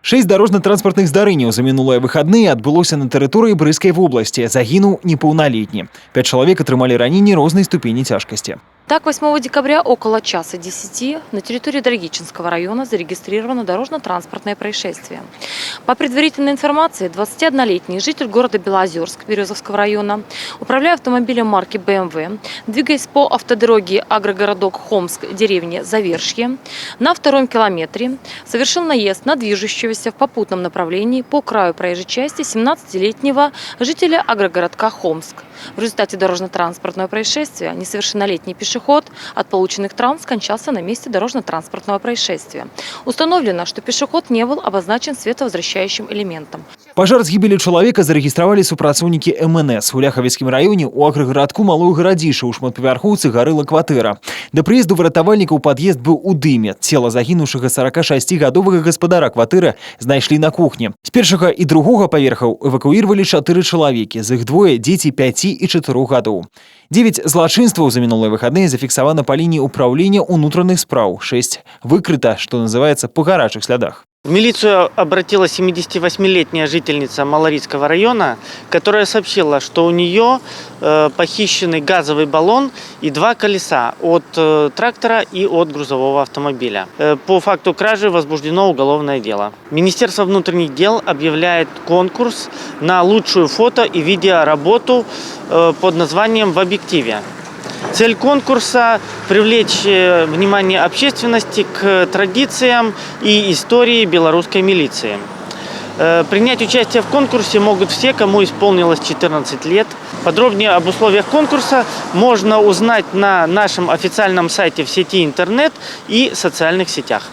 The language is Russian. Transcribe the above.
6 дорожно-транспортных здарэнняў за мінулыя выхадныя адбылося на тэрыторыі Брыскай вобласці. Загінуў непаўналетні. 5 чалавек атрымалі раненні рознай ступені цяжкасці. Так, 8 декабря около часа 10 на территории Драгичинского района зарегистрировано дорожно-транспортное происшествие. По предварительной информации, 21-летний житель города Белоозерск Березовского района, управляя автомобилем марки BMW, двигаясь по автодороге агрогородок Хомск, деревне Завершье, на 2-м километре совершил наезд на движущегося в попутном направлении по краю проезжей части 17-летнего жителя агрогородка Хомск. В результате дорожно-транспортного происшествия несовершеннолетний пешеход от полученных травм скончался на месте дорожно-транспортного происшествия. Установлено, что пешеход не был обозначен световозвращающим элементом. Пажар з гібелю чалавека зарэгістравалі супрацоўнікі МНС. У Ляхавецкім раёне у аграгарадку Малое Гарадзіша ў шматпавярхоўцы гарэла кватэра. Да прыезду выратавальнікаў пад'езд быў у дыме. Цела загінуўшага 46-гадовага гаспадара кватэры знайшлі на кухні. З першага і другога паверхаў эвакуіравалі 4 чалавекі. З іх двое дзеці 5 і 4 гадоў. 9 злачынстваў за мінулыя выхадныя зафіксавана па лініі ўпраўлення ўнутраных спраў. 6 выкрыта, што называецца, па гарачых слядах. В милицию обратилась 78-летняя жительница Малорицкого района, которая сообщила, что у нее похищенный газовый баллон и 2 колеса от трактора и от грузового автомобиля. По факту кражи возбуждено уголовное дело. Министерство внутренних дел объявляет конкурс на лучшую фото и видеоработу под названием «В объективе». Цель конкурса – привлечь внимание общественности к традициям и истории белорусской милиции. Принять участие в конкурсе могут все, кому исполнилось 14 лет. Подробнее об условиях конкурса можно узнать на нашем официальном сайте в сети интернет и социальных сетях.